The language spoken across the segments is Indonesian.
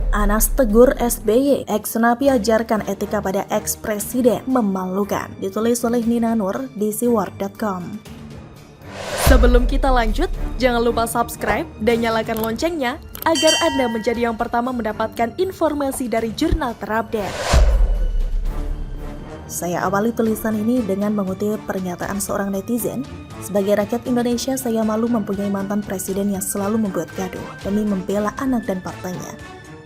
Anas tegur SBY, ex-napi ajarkan etika pada ex-presiden, memalukan. Ditulis oleh Nina Nur di siwar.com. Sebelum kita lanjut, jangan lupa subscribe dan nyalakan loncengnya agar Anda menjadi yang pertama mendapatkan informasi dari jurnal terupdate. Saya awali tulisan ini dengan mengutip pernyataan seorang netizen. Sebagai rakyat Indonesia, saya malu mempunyai mantan presiden yang selalu membuat gaduh demi membela anak dan partainya.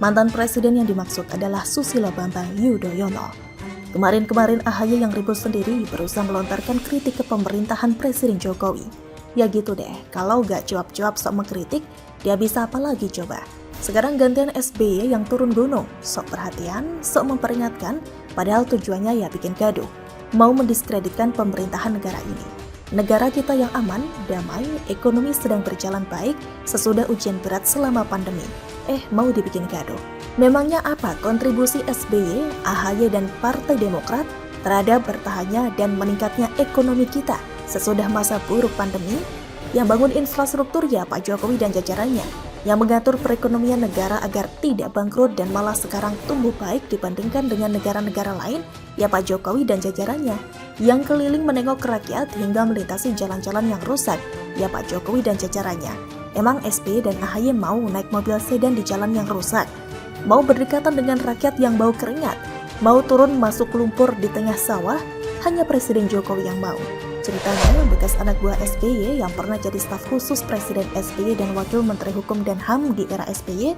Mantan presiden yang dimaksud adalah Susilo Bambang Yudhoyono. Kemarin-kemarin AHY yang ribut sendiri berusaha melontarkan kritik ke pemerintahan Presiden Jokowi. Ya gitu deh, kalau gak cuap-cuap sok mengkritik, dia bisa apa lagi coba? Sekarang gantian SBY yang turun gunung, sok perhatian, sok memperingatkan, padahal tujuannya ya bikin gaduh, mau mendiskreditkan pemerintahan negara ini. Negara kita yang aman, damai, ekonomi sedang berjalan baik sesudah ujian berat selama pandemi. Mau dibikin gaduh. Memangnya apa kontribusi SBY, AHY dan Partai Demokrat terhadap bertahannya dan meningkatnya ekonomi kita sesudah masa buruk pandemi? Yang bangun infrastruktur ya Pak Jokowi dan jajarannya. Yang mengatur perekonomian negara agar tidak bangkrut dan malah sekarang tumbuh baik dibandingkan dengan negara-negara lain ya Pak Jokowi dan jajarannya. Yang keliling menengok rakyat hingga melintasi jalan-jalan yang rusak ya Pak Jokowi dan jajarannya. Emang SBY dan AHY mau naik mobil sedan di jalan yang rusak? Mau berdekatan dengan rakyat yang bau keringat? Mau turun masuk lumpur di tengah sawah? Hanya Presiden Jokowi yang mau. Ceritanya, bekas anak buah SBY yang pernah jadi staf khusus Presiden SBY dan Wakil Menteri Hukum dan HAM di era SBY,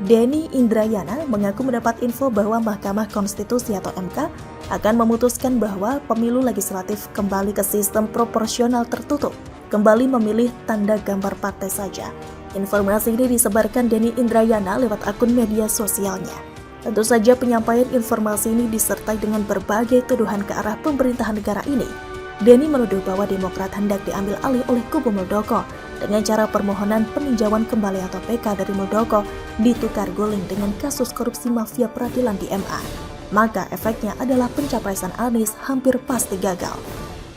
Denny Indrayana, mengaku mendapat info bahwa Mahkamah Konstitusi atau MK akan memutuskan bahwa pemilu legislatif kembali ke sistem proporsional tertutup, kembali memilih tanda gambar partai saja. Informasi ini disebarkan Denny Indrayana lewat akun media sosialnya. Tentu saja penyampaian informasi ini disertai dengan berbagai tuduhan ke arah pemerintahan negara ini. Denny menuduh bahwa Demokrat hendak diambil alih oleh kubu Muldoko dengan cara permohonan peninjauan kembali atau PK dari Muldoko ditukar guling dengan kasus korupsi mafia peradilan di MA. Maka efeknya adalah pencapresan Anies hampir pasti gagal.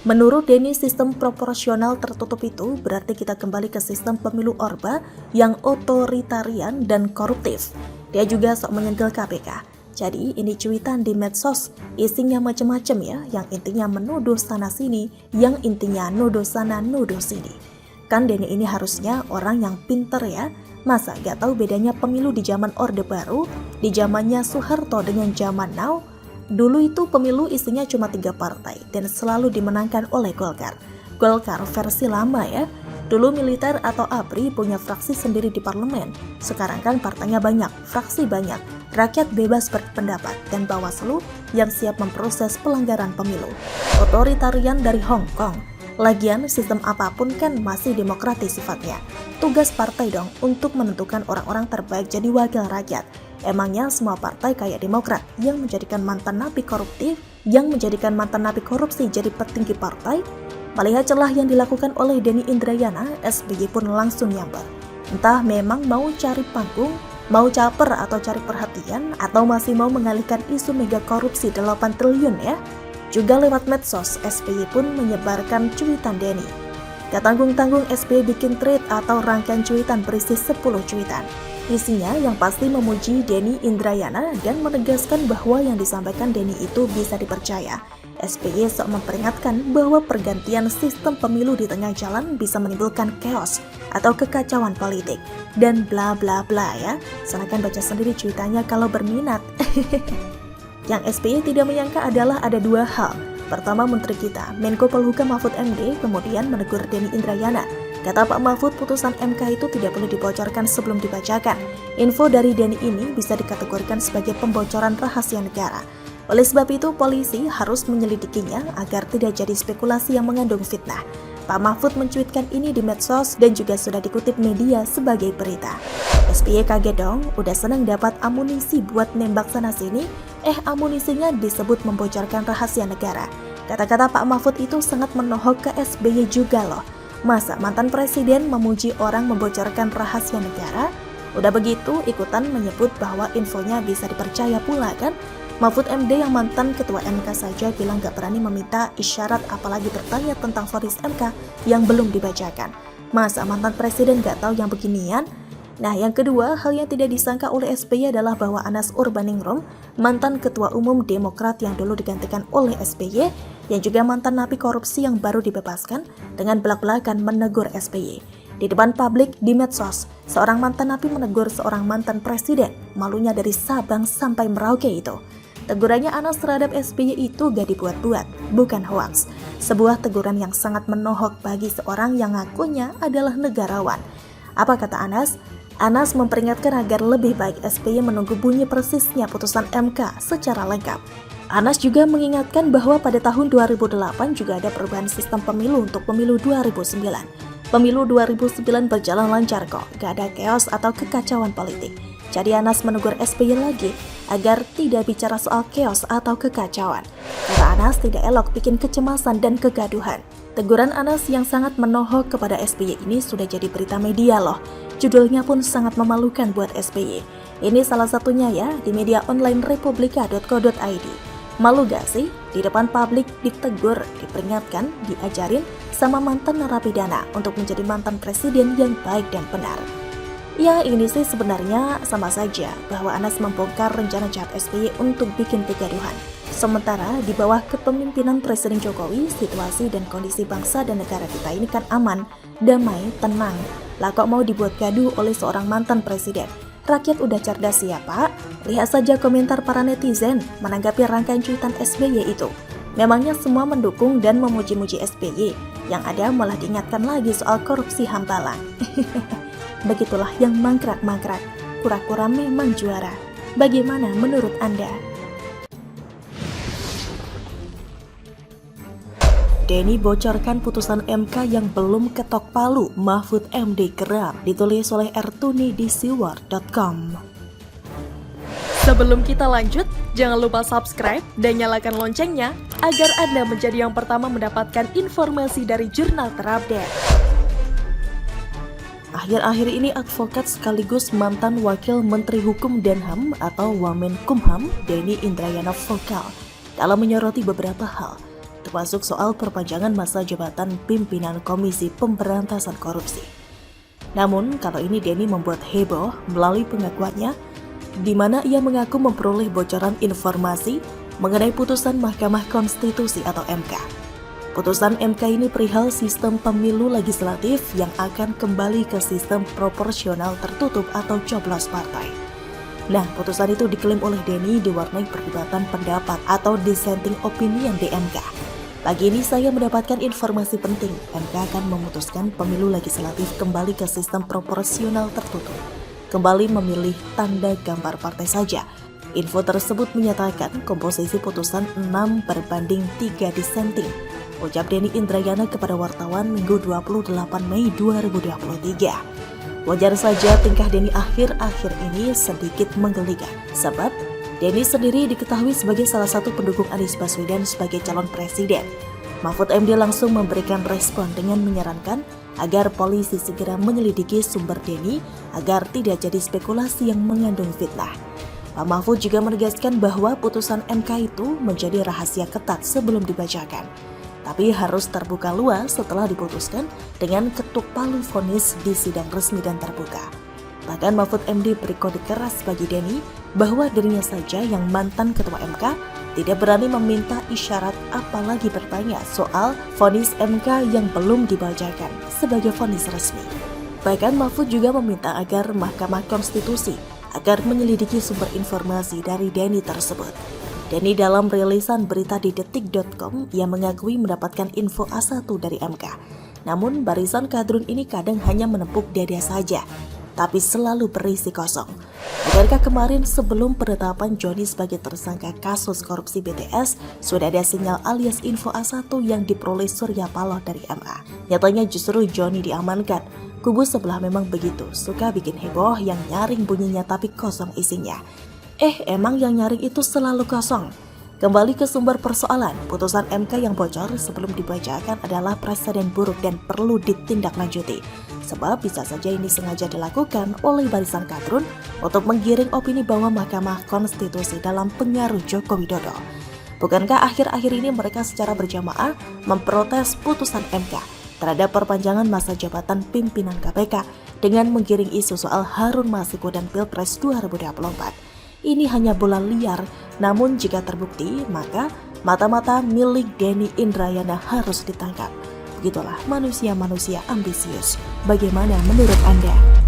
Menurut Denny, sistem proporsional tertutup itu berarti kita kembali ke sistem pemilu Orba yang otoritarian dan koruptif. Dia juga sok menyenggol KPK. Jadi ini cuitan di medsos, isinya macam-macam ya, yang intinya menuduh sana sini, yang intinya nuduh sana nuduh sini. Kan Denny ini harusnya orang yang pinter ya, masa gak tahu bedanya pemilu di zaman Orde Baru, di zamannya Soeharto dengan zaman now? Dulu itu pemilu isinya cuma 3 partai dan selalu dimenangkan oleh Golkar. Golkar versi lama ya. Dulu militer atau ABRI punya fraksi sendiri di parlemen. Sekarang kan partainya banyak, fraksi banyak. Rakyat bebas berpendapat dan Bawaslu yang siap memproses pelanggaran pemilu. Otoritarian dari Hong Kong. Lagian sistem apapun kan masih demokratis sifatnya. Tugas partai dong untuk menentukan orang-orang terbaik jadi wakil rakyat. Emangnya semua partai kayak Demokrat yang menjadikan mantan napi koruptif, yang menjadikan mantan napi korupsi jadi petinggi partai? Melihat celah yang dilakukan oleh Denny Indrayana, SBY pun langsung nyamber. Entah memang mau cari panggung, mau caper atau cari perhatian, atau masih mau mengalihkan isu mega korupsi 8 triliun ya. Juga lewat medsos, SBY pun menyebarkan cuitan Denny. Gak tanggung-tanggung SBY bikin tweet atau rangkaian cuitan berisi 10 cuitan. Isinya yang pasti memuji Denny Indrayana dan menegaskan bahwa yang disampaikan Denny itu bisa dipercaya. SBY sok memperingatkan bahwa pergantian sistem pemilu di tengah jalan bisa menimbulkan chaos atau kekacauan politik dan bla bla bla ya. Silakan baca sendiri cuitannya kalau berminat. Yang SBY tidak menyangka adalah ada 2 hal. Pertama, Menteri kita, Menko Polhukam Mahfud MD, kemudian menegur Denny Indrayana. Kata Pak Mahfud, putusan MK itu tidak perlu dibocorkan sebelum dibacakan. Info dari Denny ini bisa dikategorikan sebagai pembocoran rahasia negara. Oleh sebab itu, polisi harus menyelidikinya agar tidak jadi spekulasi yang mengandung fitnah. Pak Mahfud mencuitkan ini di medsos dan juga sudah dikutip media sebagai berita. SBY kaget dong, udah seneng dapat amunisi buat nembak sana-sini, amunisinya disebut membocorkan rahasia negara. Kata-kata Pak Mahfud itu sangat menohok ke SBY juga loh. Masa mantan presiden memuji orang membocorkan rahasia negara? Udah begitu ikutan menyebut bahwa infonya bisa dipercaya pula kan? Mahfud MD yang mantan ketua MK saja bilang gak berani meminta isyarat apalagi bertanya tentang vonis MK yang belum dibacakan. Masa mantan presiden gak tahu yang beginian? Nah, yang kedua, hal yang tidak disangka oleh SBY adalah bahwa Anas Urbaningrum, mantan Ketua Umum Demokrat yang dulu digantikan oleh SBY, yang juga mantan napi korupsi yang baru dibebaskan, dengan belak-belakan menegur SBY. Di depan publik di medsos, seorang mantan napi menegur seorang mantan presiden, malunya dari Sabang sampai Merauke itu. Tegurannya Anas terhadap SBY itu gak dibuat-buat, bukan hoaks. Sebuah teguran yang sangat menohok bagi seorang yang ngakunya adalah negarawan. Apa kata Anas? Anas memperingatkan agar lebih baik SBY menunggu bunyi persisnya putusan MK secara lengkap. Anas juga mengingatkan bahwa pada tahun 2008 juga ada perubahan sistem pemilu untuk pemilu 2009. Pemilu 2009 berjalan lancar kok, gak ada chaos atau kekacauan politik. Jadi Anas menegur SBY lagi agar tidak bicara soal chaos atau kekacauan. Karena Anas tidak elok bikin kecemasan dan kegaduhan. Teguran Anas yang sangat menohok kepada SBY ini sudah jadi berita media loh. Judulnya pun sangat memalukan buat SBY. Ini salah satunya ya di media online republika.co.id. Malu gak sih? Di depan publik ditegur, diperingatkan, diajarin sama mantan narapidana untuk menjadi mantan presiden yang baik dan benar. Ya, ini sih sebenarnya sama saja bahwa Anas membongkar rencana jahat SBY untuk bikin kegaduhan. Sementara di bawah kepemimpinan Presiden Jokowi, situasi dan kondisi bangsa dan negara kita ini kan aman, damai, tenang. Lah kok mau dibuat gaduh oleh seorang mantan presiden? Rakyat udah cerdas ya Pak? Lihat saja komentar para netizen menanggapi rangkaian cuitan SBY itu. Memangnya semua mendukung dan memuji-muji SBY, yang ada malah diingatkan lagi soal korupsi hambalang. Begitulah yang mangkrak-mangkrak, kura-kura memang juara. Bagaimana menurut Anda? Denny bocorkan putusan MK yang belum ketok palu, Mahfud MD geram, ditulis oleh Ertuni di siwar.com. Sebelum kita lanjut, jangan lupa subscribe dan nyalakan loncengnya agar Anda menjadi yang pertama mendapatkan informasi dari jurnal terupdate. Akhir-akhir ini advokat sekaligus mantan Wakil Menteri Hukum dan HAM atau Wamenkumham, Denny Indrayana vokal dalam menyoroti beberapa hal, termasuk soal perpanjangan masa jabatan pimpinan Komisi Pemberantasan Korupsi. Namun, kalau ini Denny membuat heboh melalui pengakuannya, di mana ia mengaku memperoleh bocoran informasi mengenai putusan Mahkamah Konstitusi atau MK. Putusan MK ini perihal sistem pemilu legislatif yang akan kembali ke sistem proporsional tertutup atau coblos partai. Nah, putusan itu diklaim oleh Denny diwarnai perdebatan pendapat atau dissenting opinion di MK. Pagi ini saya mendapatkan informasi penting, MK akan memutuskan pemilu legislatif kembali ke sistem proporsional tertutup. Kembali memilih tanda gambar partai saja. Info tersebut menyatakan komposisi putusan 6/3 dissenting, ucap Denny Indrayana kepada wartawan Minggu 28 Mei 2023. Wajar saja tingkah Denny akhir-akhir ini sedikit menggelikan, sebab Denny sendiri diketahui sebagai salah satu pendukung Anies Baswedan sebagai calon presiden. Mahfud MD langsung memberikan respon dengan menyarankan agar polisi segera menyelidiki sumber Denny agar tidak jadi spekulasi yang mengandung fitnah. Pak Mahfud juga menegaskan bahwa putusan MK itu menjadi rahasia ketat sebelum dibacakan, tapi harus terbuka luas setelah diputuskan dengan ketuk palu vonis di sidang resmi dan terbuka. Bahkan Mahfud MD beri kode keras bagi Denny bahwa dirinya saja yang mantan ketua MK tidak berani meminta isyarat apalagi bertanya soal vonis MK yang belum dibacakan sebagai vonis resmi. Bahkan Mahfud juga meminta agar Mahkamah Konstitusi agar menyelidiki sumber informasi dari Denny tersebut. Denny dalam rilisan berita di detik.com ia mengakui mendapatkan info A1 dari MK. Namun barisan kadrun ini kadang hanya menepuk dada saja, tapi selalu berisi kosong. Bukankah kemarin sebelum penetapan Joni sebagai tersangka kasus korupsi BTS, sudah ada sinyal alias info A1 yang diperoleh Surya Paloh dari MA. Nyatanya justru Joni diamankan. Kubu sebelah memang begitu, suka bikin heboh yang nyaring bunyinya tapi kosong isinya. Emang yang nyaring itu selalu kosong. Kembali ke sumber persoalan, putusan MK yang bocor sebelum dibacakan adalah presiden buruk dan perlu ditindaklanjuti. Sebab bisa saja ini sengaja dilakukan oleh barisan kadrun untuk menggiring opini bahwa Mahkamah Konstitusi dalam pengaruh Joko Widodo. Bukankah akhir-akhir ini mereka secara berjamaah memprotes putusan MK terhadap perpanjangan masa jabatan pimpinan KPK dengan menggiring isu soal Harun Masiku dan Pilpres 2024. Ini hanya bola liar, namun jika terbukti, maka mata-mata milik Denny Indrayana harus ditangkap. Begitulah manusia-manusia ambisius. Bagaimana menurut Anda?